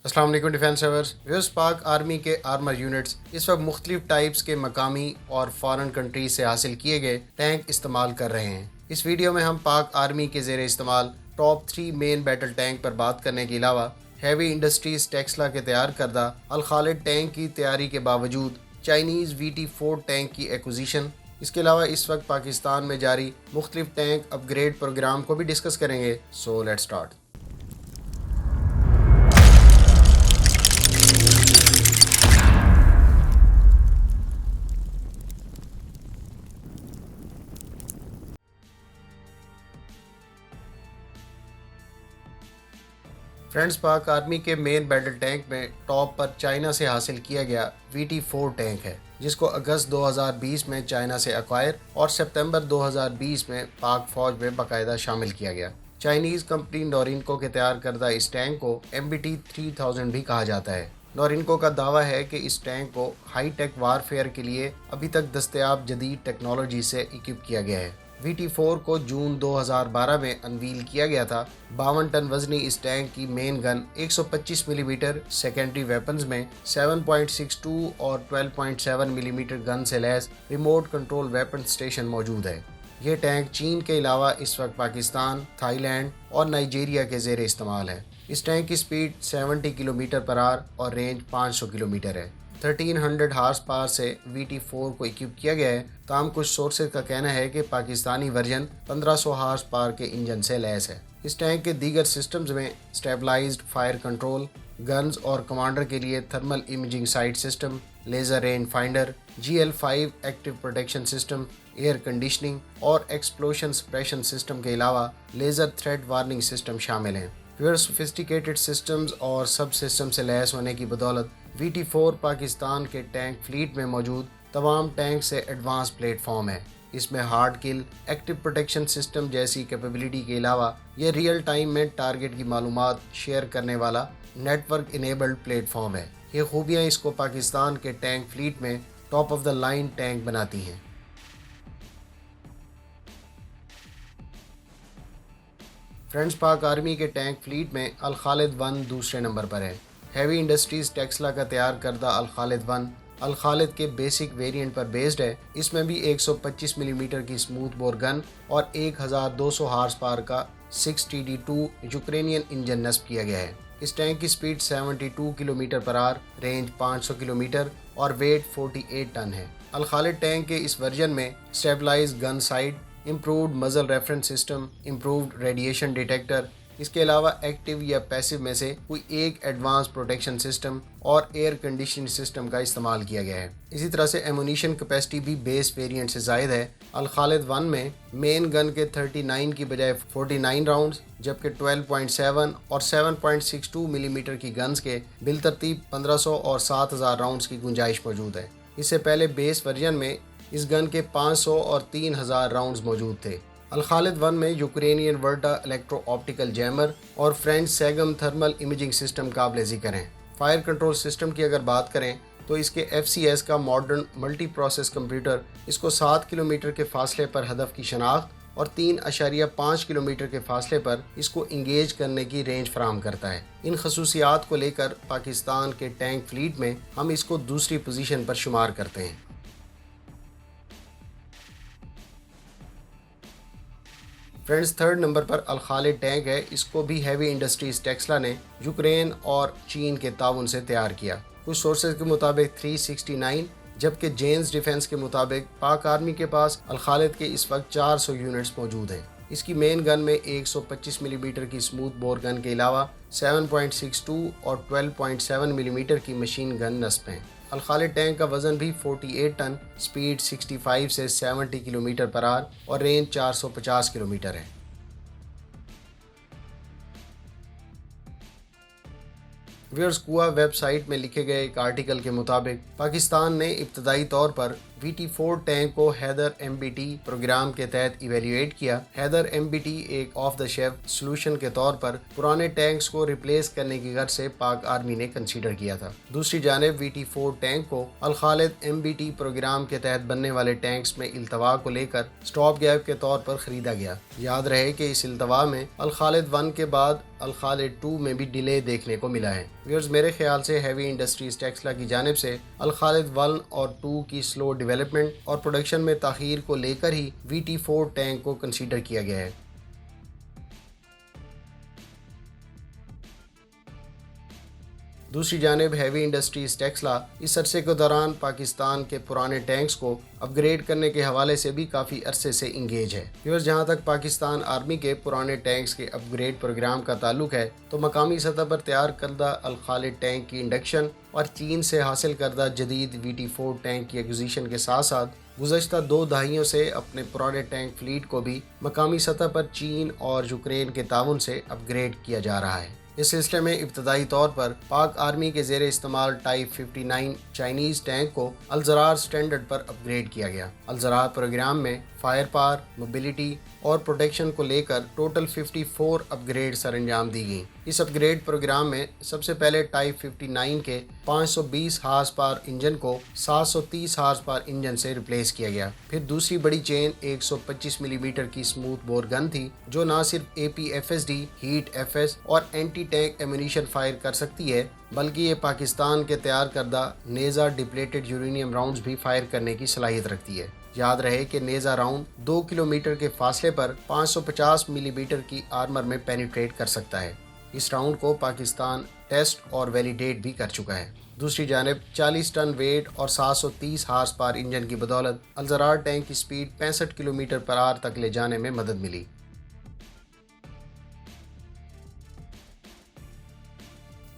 अस्सलाम वालेकुम defence lovers. Viewers, पाक आर्मी के आर्मर यूनिट्स इस वक्त मुख्तलिफ टाइप्स के मकामी और फॉरेन कंट्रीज से हासिल किए गए टैंक इस्तेमाल कर रहे हैं। इस वीडियो में हम पाक आर्मी के ज़ेर इस्तेमाल टॉप 3 मेन बैटल टैंक पर बात करने के अलावा हैवी इंडस्ट्रीज टेक्सला के तैयार करदा अल खालिद टैंक की तैयारी के बावजूद चाइनीज़ VT4 टैंक की एक्विजिशन, इसके अलावा इस वक्त पाकिस्तान में जारी मुख्तलिफ टैंक अपग्रेड प्रोग्राम को भी डिस्कस करेंगे। So let's start. फ्रेंड्स, पाक आर्मी के मेन बैटल टैंक में टॉप पर चाइना से हासिल किया गया VT4 टैंक है, जिसको अगस्त 2020 में चाइना से एक्वायर और सितंबर 2020 में पाक फौज में बाकायदा शामिल किया गया। चाइनीज़ कंपनी नोरिनको के तैयार करदा इस टैंक को MBT 3000 भी कहा जाता है। नोरिनको का दावा है कि इस टैंक को हाई टेक वारफेयर के लिए अभी तक दस्तयाब जदीद टेक्नोलॉजी से इक्विप किया गया है। VT4 को जून 2012 में अनवील किया गया था। 52 टन वजनी इस टैंक की main gun 125 millimetre, secondary weapons में 7.62 और 12.7 मिलीमीटर गन से lace remote control weapon station मौजूद है। ये टैंक चीन के अलावा इस वक्त पाकिस्तान, थाईलैंड और नाइजीरिया के ज़ेर इस्तेमाल है। इस टैंक की स्पीड 70 किलोमीटर पर आवर और रेंज 500 किलोमीटर है। 1300 हार्स पावर से VT4 को इक्विप किया गया है। ताम कुछ सोर्सेज का कहना है कि पाकिस्तानी वर्जन 1500 हार्स पावर के इंजन से लैस है। इस टैंक के दीगर सिस्टम्स में स्टेबलाइज्ड फायर कंट्रोल, गन्स और कमांडर के लिए thermal imaging site system, laser range finder, GL5 active protection system, air conditioning और एक्सप्लोशन सप्रेशन सिस्टम के अलावा लेज़र थ्रेट वार्निंग सिस्टम शामिल हैं। सोफिस्टिकेटेड सिस्टम्स और सब सिस्टम से लैस होने की बदौलत VT4 पाकिस्तान के टैंक फ्लीट में मौजूद तमाम टैंक से एडवांस प्लेटफॉर्म है। इसमें हार्ड किल, एक्टिव प्रोटेक्शन सिस्टम जैसी कैपेबिलिटी के अलावा ये रियल टाइम में टारगेट की मालूमात शेयर करने वाला नेटवर्क इनेबल्ड प्लेटफॉर्म है। ये खूबियाँ इसको पाकिस्तान के टैंक फ्लीट में top of the line tank बनाती हैं। फ्रेंड्स, पाक आर्मी के टैंक फ्लीट में अल खालिद 1 दूसरे नंबर पर है। हैवी इंडस्ट्रीज टेक्सला का तैयार करदा अल खालिद 1 अल खालिद के बेसिक वेरिएंट पर बेस्ड है। इसमें भी 125 मिलीमीटर की स्मूथ बोर गन और 1200 हार्स पावर का 6TD2 यूक्रेनियन इंजन नस्ब किया गया है। इस टैंक की speed 72 kilometre per hour, range 500 kilometre और वेट 48 टन है। अल खालिद टैंक के इस वर्जन में स्टेबलाइज्ड गन साइट, इम्प्रूव्ड मजल reference system, improved radiation detector, इसके अलावा एक्टिव या पैसिव में से कोई एक एडवांस प्रोटेक्शन सिस्टम और एयर कंडीशनिंग सिस्टम का इस्तेमाल किया गया है। इसी तरह से एमुनिशन कैपेसिटी भी बेस वेरिएंट से ज़ायद है। अल खालिद 1 में मेन गन के 39 की बजाय 49 राउंड्स, जबकि 12.7 और 7.62 मिलीमीटर की गन्स के बिलतरतीब 1500 और 7000 राउंड्स की गुंजाइश मौजूद है। इससे पहले बेस वर्जन में इस गन के 500 और 3000 राउंड्स मौजूद थे। अल खालिद 1 में यूक्रेनियन वर्टा इलेक्ट्रो ऑप्टिकल जैमर और फ्रेंच सैगम थर्मल इमेजिंग सिस्टम काबिल ज़िक्र हैं। फायर कंट्रोल सिस्टम की अगर बात करें तो इसके FCS का मॉडर्न मल्टी प्रोसेस कंप्यूटर इसको 7 किलोमीटर के फासले पर हदफ की शनाख्त और 3.5 किलोमीटर के फासले पर इसको इंगेज करने की रेंज फराहम करता है। इन खसूसियात को लेकर पाकिस्तान के टैंक फ्लीट में हम इसको दूसरी पोजीशन पर शुमार करते हैं। फ्रेंड्स, थर्ड नंबर पर अल खालिद टैंक है। इसको भी हैवी इंडस्ट्रीज टेक्सला ने यूक्रेन और चीन के ताउन से तैयार किया। कुछ सोर्सेज के मुताबिक 369, जबकि जेन्स डिफेंस के मुताबिक पाक आर्मी के पास अल खालिद के इस वक्त 400 यूनिट्स मौजूद हैं। इसकी मेन गन में 125 मिलीमीटर की स्मूथ बोर गन के अलावा 7.62 और 12.7 मिलीमीटर की मशीन गन नस्ब हैं। अल खालिद टैंक का वज़न भी 48 टन, स्पीड 65 से 70 किलोमीटर पर आवर और रेंज 450 किलोमीटर है। व्यूअर्स, कुआ वेबसाइट में लिखे गए एक आर्टिकल के मुताबिक पाकिस्तान ने इब्तदाई तौर पर VT4 टैंक को हैदर MBT प्रोग्राम के तहत इवेल्युएट किया। हैदर MBT एक ऑफ द शेल्फ सोल्यूशन के तौर पर पुराने टैंक्स को रिप्लेस करने की गर्ज से पाक आर्मी ने कंसीडर किया था। दूसरी जानिब VT4 टैंक को अल खालिद MBT प्रोग्राम के तहत बनने वाले टैंक्स में इल्तवा को लेकर स्टॉप गैप के तौर पर खरीदा गया। याद रहे कि इस इल्तवा में अल खालिद 1 के बाद अल खालिद 2 में भी डिले देखने को मिला है। व्यूअर्स, मेरे ख्याल से हैवी इंडस्ट्रीज टेक्सला की जानिब से अल खालिद 1 और 2 की स्लो डेवलपमेंट और प्रोडक्शन में ताखीर को लेकर ही VT4 टैंक को कंसीडर किया गया है। दूसरी जानिब हैवी इंडस्ट्रीज टेक्सला इस अरसे के दौरान पाकिस्तान के पुराने टैंक्स को अपग्रेड करने के हवाले से भी काफ़ी अरसे से इंगेज है। व्यूअर्स, जहाँ तक पाकिस्तान आर्मी के पुराने टैंक्स के अपग्रेड प्रोग्राम का ताल्लुक है तो मकामी सतह पर तैयार करदा अल खालिद टैंक की इंडक्शन और चीन से हासिल करदा जदीद VT4 टैंक की एक्विजिशन के साथ साथ गुज़श्ता 2 दहाइयों से अपने पुराने टैंक फ्लीट को भी मकामी सतह पर चीन और यूक्रेन के ताउन से अपग्रेड किया जा रहा है। इस सिलसिले में इब्तदाई तौर पर पाक आर्मी के ज़ेरे इस्तेमाल टाइप 59 चाइनीज़ टैंक को अल ज़रार स्टैंडर्ड पर अपग्रेड किया गया। अल ज़रार प्रोग्राम में फायर पावर, मोबिलिटी और प्रोटेक्शन को लेकर टोटल 54 अपग्रेड सरंजाम दी गई। इस अपग्रेड प्रोग्राम में सबसे पहले टाइप 59 के 520 हार्स पावर इंजन को 730 हार्स पावर इंजन से रिप्लेस किया गया। फिर दूसरी बड़ी चेन 125 मिलीमीटर की स्मूथ बोर गन थी जो न सिर्फ APFSD, हीट FS और एंटी टैंक एम्यूनिशन फायर कर सकती है बल्कि ये पाकिस्तान के तैयार करदा नेज़ा डिप्लेटेड यूरेनियम राउंड्स भी फायर करने की सलाहियत रखती है। याद रहे कि नेज़ा राउंड 2 किलोमीटर के फासले पर 550 मिलीमीटर की आर्मर में पेनिट्रेट कर सकता है। इस राउंड को पाकिस्तान टेस्ट और वैलिडेट भी कर चुका है। दूसरी जानिब 40 टन वेट और 730 हार्स पावर इंजन की बदौलत अल ज़रार टैंक की स्पीड 65 किलोमीटर पर आवर तक ले जाने में मदद मिली।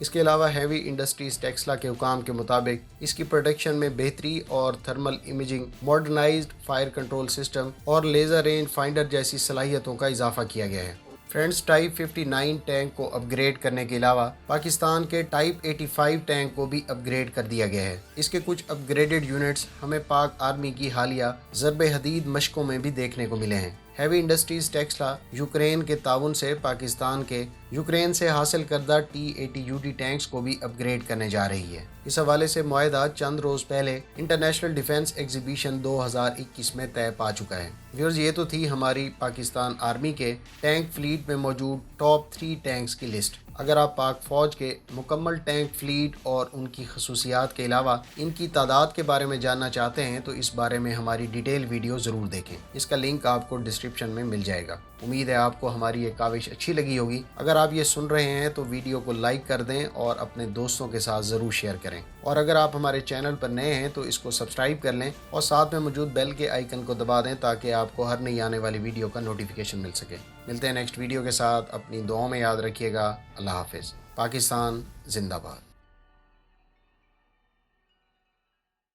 इसके अलावा हैवी इंडस्ट्रीज टेक्सला के हुकाम के मुताबिक इसकी प्रोडक्शन में बेहतरी और thermal imaging, modernised fire control system और लेज़र रेंज फाइंडर जैसी सलाहियतों का इजाफा किया गया है। फ्रेंड्स, टाइप 59 टैंक को अपग्रेड करने के अलावा पाकिस्तान के टाइप 85 टैंक को भी अपग्रेड कर दिया गया है। इसके कुछ अपग्रेडेड यूनिट्स हमें पाक आर्मी की हालिया ज़रबे हदीद मशकों में भी देखने को मिले हैं। हैवी इंडस्ट्रीज टेक्सला यूक्रेन के ताउन से पाकिस्तान के यूक्रेन से हासिल करदा T-80UD टैंक्स को भी अपग्रेड करने जा रही है। इस हवाले से मुआहदा चंद रोज़ पहले इंटरनेशनल डिफेंस एग्जीबिशन 2021 में तय पा चुका है। व्यूअर्स, ये तो थी हमारी पाकिस्तान आर्मी के टैंक फ्लीट में मौजूद टॉप 3 टैंक्स की लिस्ट। अगर आप पाक फ़ौज के मुकम्मल टैंक फ्लीट और उनकी खसूसियात के अलावा इनकी तादाद के बारे में जानना चाहते हैं तो इस बारे में हमारी डिटेल वीडियो ज़रूर देखें। इसका लिंक आपको डिस्क्रिप्शन में मिल जाएगा। उम्मीद है आपको हमारी ये काविश अच्छी लगी होगी। अगर आप ये सुन रहे हैं तो वीडियो को लाइक कर दें और अपने दोस्तों के साथ ज़रूर शेयर करें। और अगर आप हमारे चैनल पर नए हैं तो इसको सब्सक्राइब कर लें और साथ में मौजूद बेल के आइकन को दबा दें ताकि आपको हर नई आने वाली वीडियो का नोटिफिकेशन मिल सके। मिलते हैं नेक्स्ट वीडियो के साथ। अपनी दुआओं में याद रखिएगा। अल्लाह हाफिज़। पाकिस्तान जिंदाबाद।